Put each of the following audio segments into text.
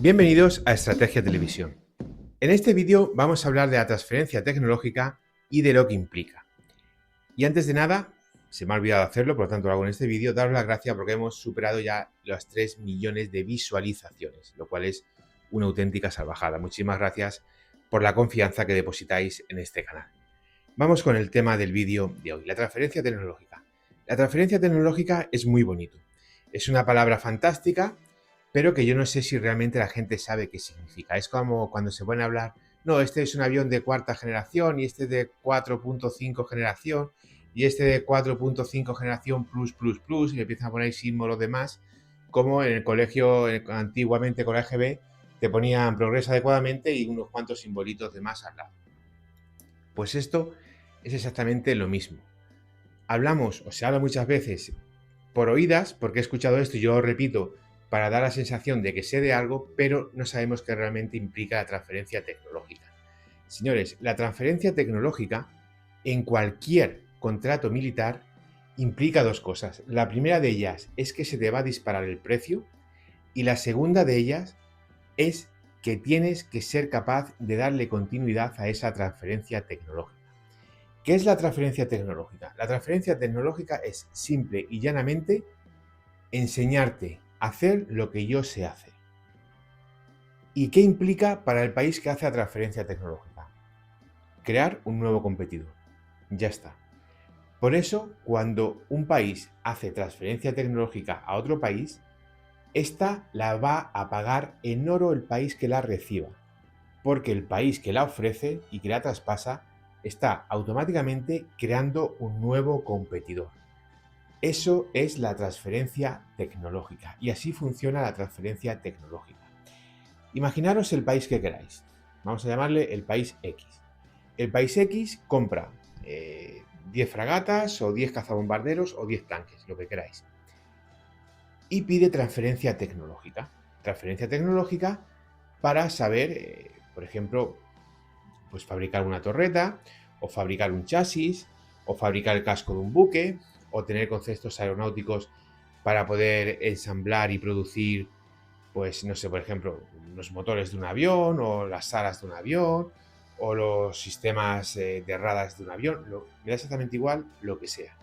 Bienvenidos a Estrategia Televisión. En este vídeo vamos a hablar de la transferencia tecnológica y de lo que implica. Y antes de nada, se me ha olvidado hacerlo, por lo tanto lo hago en este vídeo, daros las gracias porque hemos superado ya los 3 millones de visualizaciones, lo cual es una auténtica salvajada. Muchísimas gracias por la confianza que depositáis en este canal. Vamos con el tema del vídeo de hoy, la transferencia tecnológica. La transferencia tecnológica es muy bonito. Es una palabra fantástica, pero que yo no sé si realmente la gente sabe qué significa. Es como cuando se pone a hablar, no, este es un avión de cuarta generación y este es de 4.5 generación y este de 4.5 generación plus, y le empiezan a poner símbolos de más, como en el colegio, antiguamente con la EGB, te ponían progresa adecuadamente y unos cuantos simbolitos de más al lado. Pues esto es exactamente lo mismo. Hablamos, o se habla muchas veces por oídas, porque he escuchado esto y yo lo repito para dar la sensación de que sé de algo, pero no sabemos qué realmente implica la transferencia tecnológica. Señores, la transferencia tecnológica en cualquier contrato militar implica dos cosas. La primera de ellas es que se te va a disparar el precio y la segunda de ellas es que tienes que ser capaz de darle continuidad a esa transferencia tecnológica. ¿Qué es la transferencia tecnológica? La transferencia tecnológica es simple y llanamente enseñarte a hacer lo que yo sé hacer. ¿Y qué implica para el país que hace la transferencia tecnológica? Crear un nuevo competidor. Ya está. Por eso, cuando un país hace transferencia tecnológica a otro país, esta la va a pagar en oro el país que la reciba, porque el país que la ofrece y que la traspasa está automáticamente creando un nuevo competidor. Eso es la transferencia tecnológica y así funciona la transferencia tecnológica. Imaginaros el país que queráis. Vamos a llamarle el país X. El país X compra 10 fragatas o 10 cazabombarderos o 10 tanques, lo que queráis. Y pide transferencia tecnológica. Transferencia tecnológica para saber, por ejemplo, pues fabricar una torreta, o fabricar un chasis, o fabricar el casco de un buque, o tener conceptos aeronáuticos para poder ensamblar y producir, pues no sé, por ejemplo, los motores de un avión, o las alas de un avión, o los sistemas de radares de un avión, me da exactamente igual lo que sea.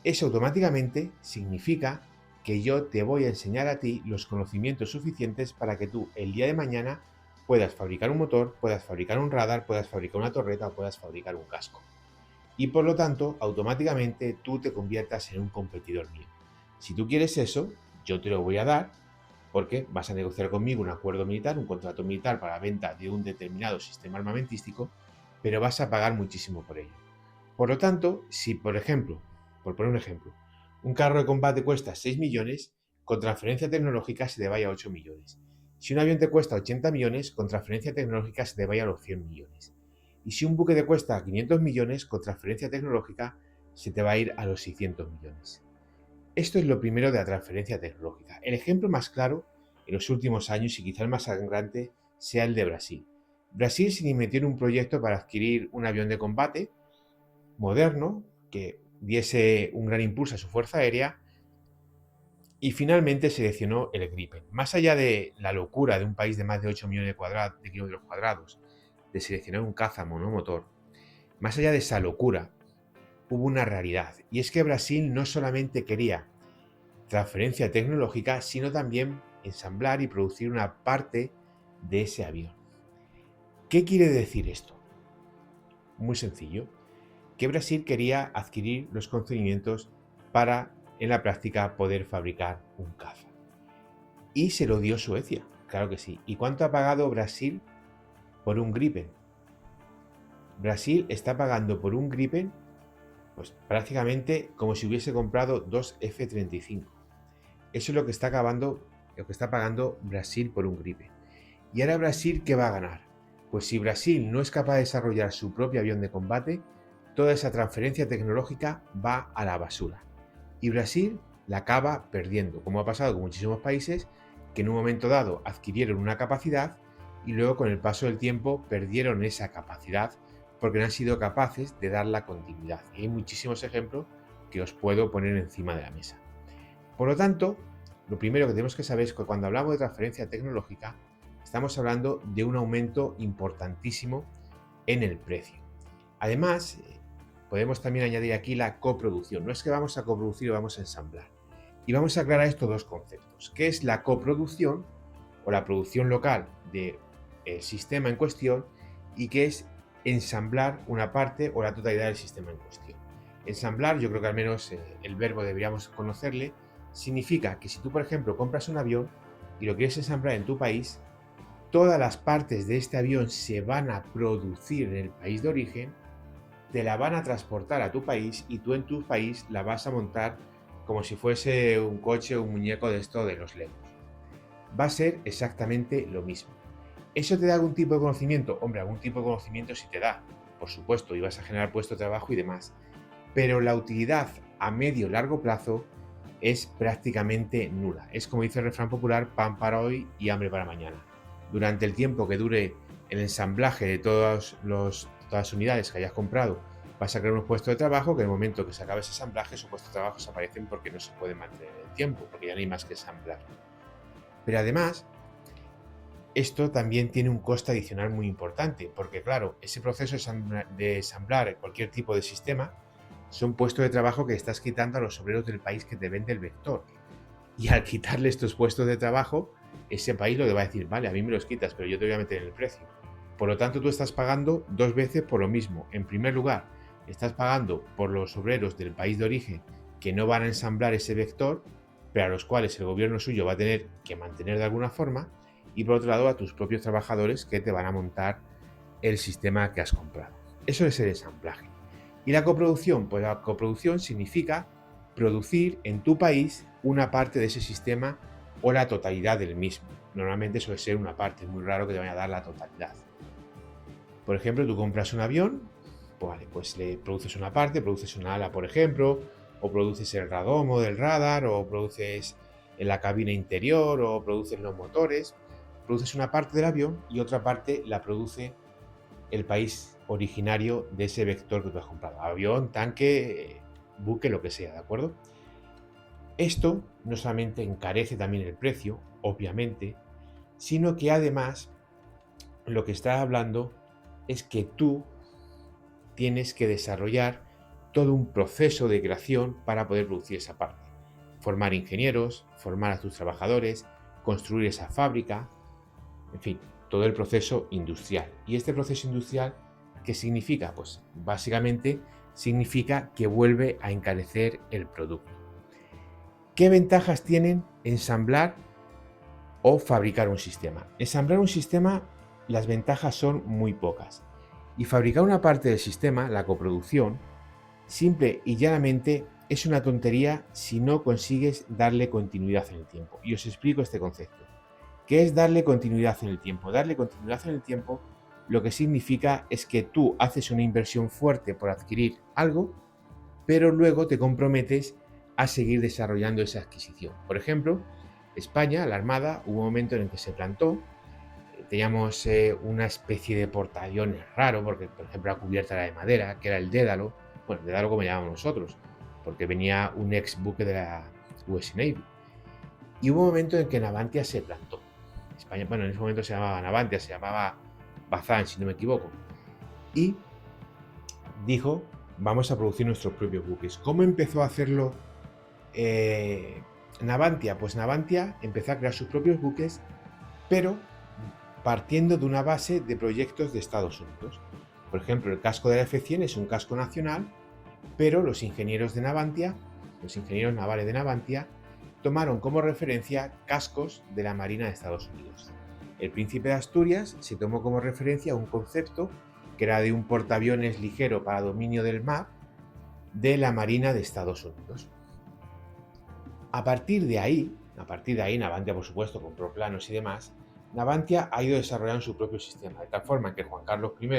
Eso automáticamente significa que yo te voy a enseñar a ti los conocimientos suficientes para que tú el día de mañana puedas fabricar un motor, puedas fabricar un radar, puedas fabricar una torreta o puedas fabricar un casco. Y por lo tanto, automáticamente tú te conviertas en un competidor mío. Si tú quieres eso, yo te lo voy a dar porque vas a negociar conmigo un acuerdo militar, un contrato militar para la venta de un determinado sistema armamentístico, pero vas a pagar muchísimo por ello. Por lo tanto, si por ejemplo, por poner un ejemplo, un carro de combate cuesta 6 millones, con transferencia tecnológica se te vaya a 8 millones. Si un avión te cuesta 80 millones, con transferencia tecnológica se te vaya a los 100 millones. Y si un buque te cuesta 500 millones, con transferencia tecnológica se te va a ir a los 600 millones. Esto es lo primero de la transferencia tecnológica. El ejemplo más claro en los últimos años y quizá el más sangrante sea el de Brasil. Brasil se metió en un proyecto para adquirir un avión de combate moderno que diese un gran impulso a su fuerza aérea y finalmente seleccionó el Gripen. Más allá de la locura de un país de más de 8 millones de kilómetros cuadrados de seleccionar un caza monomotor, más allá de esa locura, hubo una realidad, y es que Brasil no solamente quería transferencia tecnológica, sino también ensamblar y producir una parte de ese avión. ¿Qué quiere decir esto? Muy sencillo, que Brasil quería adquirir los conocimientos para, en la práctica, poder fabricar un caza. Y se lo dio Suecia, claro que sí. ¿Y cuánto ha pagado Brasil por un Gripen? Brasil está pagando por un Gripen pues prácticamente como si hubiese comprado dos F-35. Eso es lo que está pagando Brasil por un Gripen. ¿Y ahora Brasil qué va a ganar? Pues si Brasil no es capaz de desarrollar su propio avión de combate, toda esa transferencia tecnológica va a la basura. Y Brasil la acaba perdiendo, como ha pasado con muchísimos países que en un momento dado adquirieron una capacidad y luego con el paso del tiempo perdieron esa capacidad porque no han sido capaces de dar la continuidad. Y hay muchísimos ejemplos que os puedo poner encima de la mesa. Por lo tanto, Lo primero que tenemos que saber es que cuando hablamos de transferencia tecnológica, estamos hablando de un aumento importantísimo en el precio. Además, podemos también añadir aquí la coproducción. No es que vamos a coproducir o vamos a ensamblar. Y vamos a aclarar estos dos conceptos. ¿Qué es la coproducción o la producción local del sistema en cuestión? Y qué es ensamblar una parte o la totalidad del sistema en cuestión. Ensamblar, yo creo que al menos el verbo deberíamos conocerle, significa que si tú, por ejemplo, compras un avión y lo quieres ensamblar en tu país, todas las partes de este avión se van a producir en el país de origen, te la van a transportar a tu país y tú en tu país la vas a montar como si fuese un coche o un muñeco de esto de los Legos. Va a ser exactamente lo mismo. ¿Eso te da algún tipo de conocimiento? Hombre, algún tipo de conocimiento sí te da, por supuesto, y vas a generar puesto de trabajo y demás. Pero la utilidad a medio largo plazo es prácticamente nula. Es como dice el refrán popular, pan para hoy y hambre para mañana. Durante el tiempo que dure el ensamblaje de todas las unidades que hayas comprado, vas a crear unos puestos de trabajo que en el momento que se acabe ese ensamblaje, esos puestos de trabajo desaparecen porque no se pueden mantener en el tiempo, porque ya no hay más que ensamblar. Pero además, esto también tiene un coste adicional muy importante, porque claro, ese proceso de ensamblar cualquier tipo de sistema son puestos de trabajo que estás quitando a los obreros del país que te vende el vector. Y al quitarle estos puestos de trabajo, ese país lo que va a decir, vale, a mí me los quitas, pero yo te voy a meter en el precio. Por lo tanto, tú estás pagando dos veces por lo mismo. En primer lugar, estás pagando por los obreros del país de origen que no van a ensamblar ese vector, pero a los cuales el gobierno suyo va a tener que mantener de alguna forma, y por otro lado a tus propios trabajadores que te van a montar el sistema que has comprado. Eso es el ensamblaje. ¿Y la coproducción? Pues la coproducción significa producir en tu país una parte de ese sistema o la totalidad del mismo. Normalmente suele ser una parte, es muy raro que te vayan a dar la totalidad. Por ejemplo, tú compras un avión, pues, vale, pues le produces una parte, produces una ala, por ejemplo, o produces el radomo del radar, o produces en la cabina interior, o produces los motores. Produces una parte del avión y otra parte la produce el país originario de ese vector que tú has comprado. Avión, tanque, buque, lo que sea, ¿de acuerdo? Esto no solamente encarece también el precio, obviamente, sino que además lo que está hablando es que tú tienes que desarrollar todo un proceso de creación para poder producir esa parte. Formar ingenieros, formar a tus trabajadores, construir esa fábrica, en fin, todo el proceso industrial. ¿Y este proceso industrial qué significa? Pues básicamente significa que vuelve a encarecer el producto. ¿Qué ventajas tienen ensamblar o fabricar un sistema? Ensamblar un sistema, las ventajas son muy pocas. Y fabricar una parte del sistema, la coproducción, simple y llanamente es una tontería si no consigues darle continuidad en el tiempo. Y os explico este concepto. ¿Qué es darle continuidad en el tiempo? Darle continuidad en el tiempo lo que significa es que tú haces una inversión fuerte por adquirir algo, pero luego te comprometes a seguir desarrollando esa adquisición. Por ejemplo, España, la Armada, hubo un momento en el que se plantó, teníamos una especie de portaaviones raro, porque por ejemplo la cubierta era de madera, que era el Dédalo, bueno, el Dédalo como llamamos nosotros, porque venía un ex buque de la US Navy. Y hubo un momento en que Navantia se plantó. España, bueno, en ese momento se llamaba Navantia, se llamaba Bazán, si no me equivoco. Y dijo, vamos a producir nuestros propios buques. ¿Cómo empezó a hacerlo Navantia? Pues Navantia empezó a crear sus propios buques, pero partiendo de una base de proyectos de Estados Unidos. Por ejemplo, el casco de la F-100 es un casco nacional, pero los ingenieros de Navantia, los ingenieros navales de Navantia, tomaron como referencia cascos de la Marina de Estados Unidos. El Príncipe de Asturias se tomó como referencia un concepto que era de un portaaviones ligero para dominio del mar de la Marina de Estados Unidos. A partir de ahí, Navantia, por supuesto, compró planos y demás. Navantia ha ido desarrollando su propio sistema, de tal forma que Juan Carlos I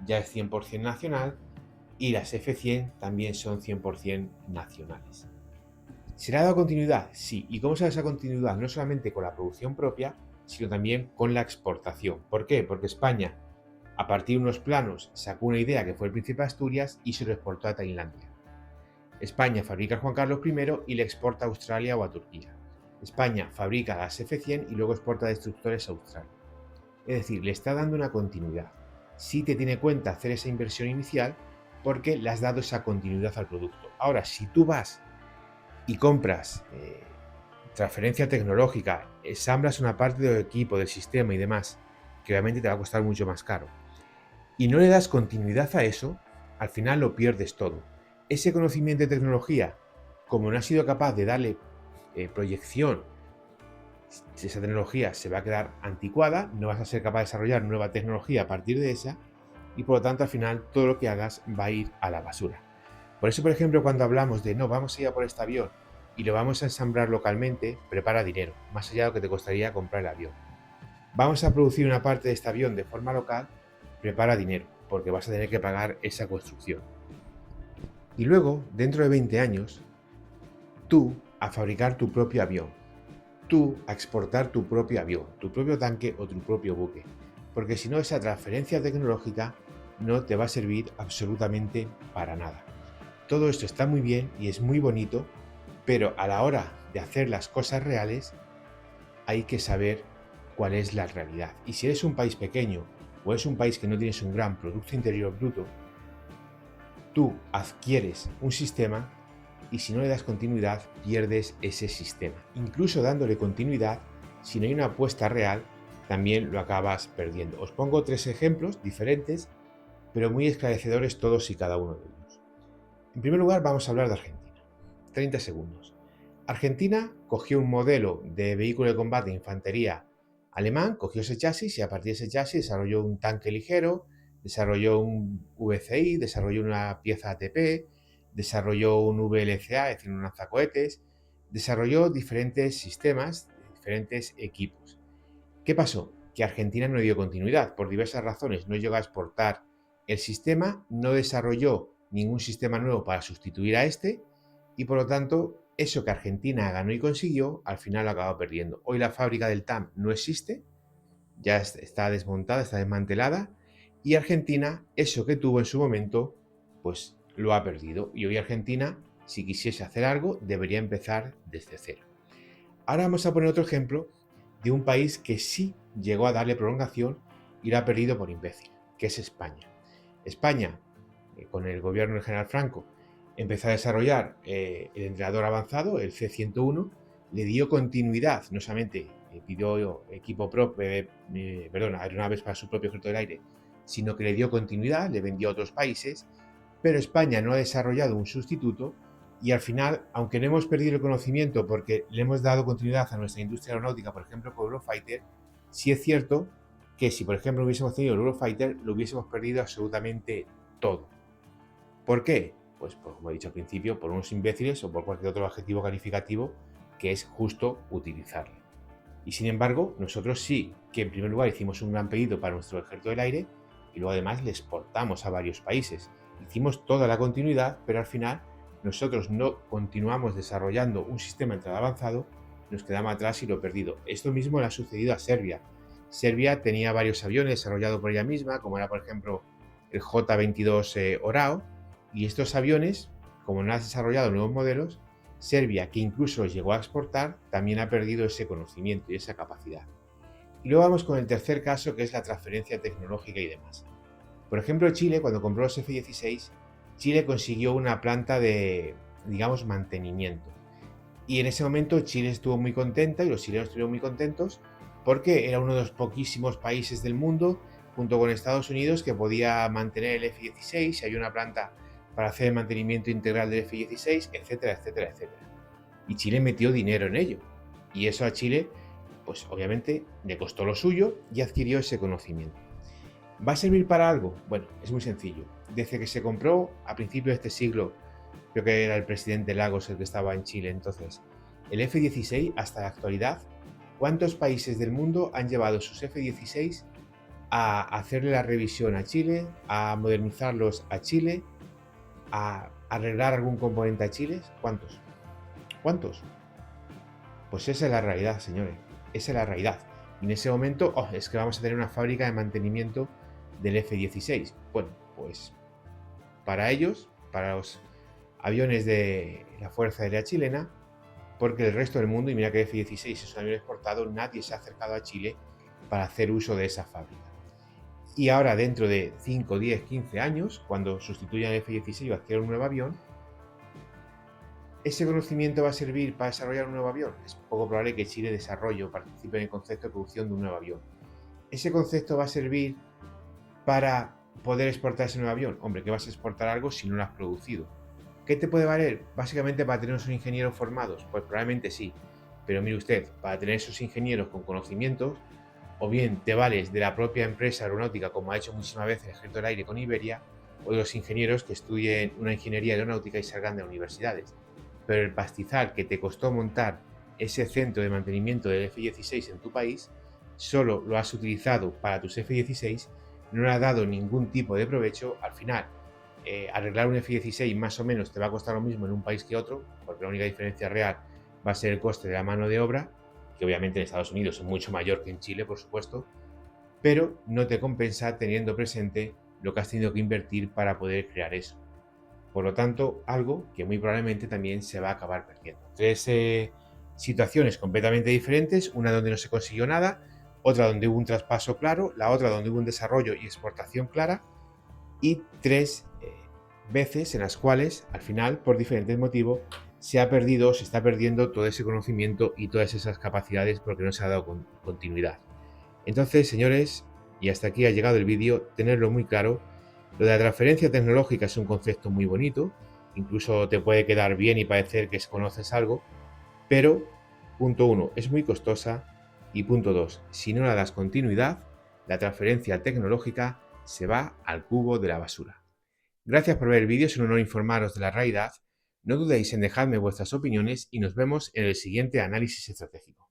ya es 100% nacional y las F-100 también son 100% nacionales. ¿Se le ha dado continuidad? Sí. ¿Y cómo se da esa continuidad? No solamente con la producción propia, sino también con la exportación. ¿Por qué? Porque España, a partir de unos planos, sacó una idea que fue el Príncipe de Asturias y se lo exportó a Tailandia. España fabrica Juan Carlos I y le exporta a Australia o a Turquía. España fabrica las F-100 y luego exporta destructores a Australia. Es decir, le está dando una continuidad. Sí te tiene cuenta hacer esa inversión inicial porque le has dado esa continuidad al producto. Ahora, si tú vas y compras transferencia tecnológica, ensamblas una parte del equipo, del sistema y demás, que obviamente te va a costar mucho más caro, y no le das continuidad a eso, al final lo pierdes todo. Ese conocimiento de tecnología, como no has sido capaz de darle proyección, esa tecnología se va a quedar anticuada, no vas a ser capaz de desarrollar nueva tecnología a partir de esa, y por lo tanto al final todo lo que hagas va a ir a la basura. Por eso, por ejemplo, cuando hablamos de no, vamos a ir a por este avión y lo vamos a ensamblar localmente, prepara dinero, más allá de lo que te costaría comprar el avión. Vamos a producir una parte de este avión de forma local, prepara dinero, porque vas a tener que pagar esa construcción. Y luego, dentro de 20 años, tú a fabricar tu propio avión, tú a exportar tu propio avión, tu propio tanque o tu propio buque, porque si no esa transferencia tecnológica no te va a servir absolutamente para nada. Todo esto está muy bien y es muy bonito, pero a la hora de hacer las cosas reales hay que saber cuál es la realidad. Y si eres un país pequeño o es un país que no tienes un gran Producto Interior Bruto, tú adquieres un sistema y si no le das continuidad pierdes ese sistema. Incluso dándole continuidad, si no hay una apuesta real, también lo acabas perdiendo. Os pongo 3 ejemplos diferentes, pero muy esclarecedores todos y cada uno de ellos. En primer lugar, vamos a hablar de Argentina. 30 segundos. Argentina cogió un modelo de vehículo de combate de infantería alemán, cogió ese chasis y a partir de ese chasis desarrolló un tanque ligero, desarrolló un VCI, desarrolló una pieza ATP, desarrolló un VLCA, es decir, un lanzacohetes, desarrolló diferentes sistemas, diferentes equipos. ¿Qué pasó? Que Argentina no dio continuidad, por diversas razones no llegó a exportar el sistema, no desarrolló ningún sistema nuevo para sustituir a este y por lo tanto eso que Argentina ganó y consiguió, al final lo acabó perdiendo. Hoy la fábrica del TAM no existe, ya está desmontada, está desmantelada y Argentina, eso que tuvo en su momento, pues lo ha perdido. Y hoy Argentina, si quisiese hacer algo, debería empezar desde cero. Ahora vamos a poner otro ejemplo de un país que sí llegó a darle prolongación y lo ha perdido por imbécil, que es España. España, con el gobierno del general Franco, empezó a desarrollar el entrenador avanzado, el C-101, le dio continuidad, no solamente pidió equipo propio, aeronaves para su propio ejército del aire, sino que le dio continuidad, le vendió a otros países, pero España no ha desarrollado un sustituto y al final, aunque no hemos perdido el conocimiento porque le hemos dado continuidad a nuestra industria aeronáutica, por ejemplo, con Eurofighter, sí es cierto que si, por ejemplo, hubiésemos tenido el Eurofighter, lo hubiésemos perdido absolutamente todo. ¿Por qué? Pues, como he dicho al principio, por unos imbéciles o por cualquier otro adjetivo calificativo que es justo utilizarlo. Y sin embargo, nosotros sí que en primer lugar hicimos un gran pedido para nuestro ejército del aire y luego además le exportamos a varios países. Hicimos toda la continuidad, pero al final nosotros no continuamos desarrollando un sistema de entrada avanzado, nos quedamos atrás y lo perdido. Esto mismo le ha sucedido a Serbia. Serbia tenía varios aviones desarrollados por ella misma, como era por ejemplo el J-22 Orao, y estos aviones, como no han desarrollado nuevos modelos, Serbia, que incluso los llegó a exportar, también ha perdido ese conocimiento y esa capacidad. Y luego vamos con el tercer caso, que es la transferencia tecnológica y demás. Por ejemplo, Chile, cuando compró los F-16, Chile consiguió una planta de, digamos, mantenimiento. Y en ese momento Chile estuvo muy contenta y los chilenos estuvieron muy contentos porque era uno de los poquísimos países del mundo, junto con Estados Unidos, que podía mantener el F-16, y hay una planta para hacer el mantenimiento integral del F-16, etcétera, etcétera, etcétera. Y Chile metió dinero en ello. Y eso a Chile, pues obviamente le costó lo suyo y adquirió ese conocimiento. ¿Va a servir para algo? Bueno, es muy sencillo. Desde que se compró a principios de este siglo, creo que era el presidente Lagos el que estaba en Chile entonces, el F-16 hasta la actualidad, ¿cuántos países del mundo han llevado sus F-16 a hacerle la revisión a Chile, a modernizarlos a Chile, a arreglar algún componente a Chile? ¿Cuántos? ¿Cuántos? Pues esa es la realidad, señores. Esa es la realidad. Y en ese momento, es que vamos a tener una fábrica de mantenimiento del F-16. Bueno, pues para ellos, para los aviones de la Fuerza Aérea Chilena, porque el resto del mundo, y mira que F-16 es un avión exportado, nadie se ha acercado a Chile para hacer uso de esa fábrica. Y ahora, dentro de 5, 10, 15 años, cuando sustituyan el F-16 o adquieran un nuevo avión, ¿ese conocimiento va a servir para desarrollar un nuevo avión? Es poco probable que Chile desarrolle o participe en el concepto de producción de un nuevo avión. ¿Ese concepto va a servir para poder exportar ese nuevo avión? Hombre, ¿qué vas a exportar algo si no lo has producido? ¿Qué te puede valer? Básicamente para tener esos ingenieros formados. Pues probablemente sí. Pero mire usted, para tener esos ingenieros con conocimientos, o bien te vales de la propia empresa aeronáutica, como ha hecho muchísimas veces el Ejército del Aire con Iberia, o de los ingenieros que estudien una ingeniería aeronáutica y salgan de universidades. Pero el pastizal que te costó montar ese centro de mantenimiento del F-16 en tu país, solo lo has utilizado para tus F-16, no le has dado ningún tipo de provecho. Al final, arreglar un F-16 más o menos te va a costar lo mismo en un país que otro, porque la única diferencia real va a ser el coste de la mano de obra, que obviamente en Estados Unidos es mucho mayor que en Chile, por supuesto, pero no te compensa teniendo presente lo que has tenido que invertir para poder crear eso. Por lo tanto, algo que muy probablemente también se va a acabar perdiendo. Tres situaciones completamente diferentes, una donde no se consiguió nada, otra donde hubo un traspaso claro, la otra donde hubo un desarrollo y exportación clara, y tres veces en las cuales, al final, por diferentes motivos, se ha perdido, se está perdiendo todo ese conocimiento y todas esas capacidades porque no se ha dado continuidad. Entonces, señores, y hasta aquí ha llegado el vídeo, tenerlo muy claro. Lo de la transferencia tecnológica es un concepto muy bonito, incluso te puede quedar bien y parecer que conoces algo, pero, punto 1, es muy costosa, y punto 2, si no le das continuidad, la transferencia tecnológica se va al cubo de la basura. Gracias por ver el vídeo, es un honor informaros de la realidad. No dudéis en dejarme vuestras opiniones y nos vemos en el siguiente análisis estratégico.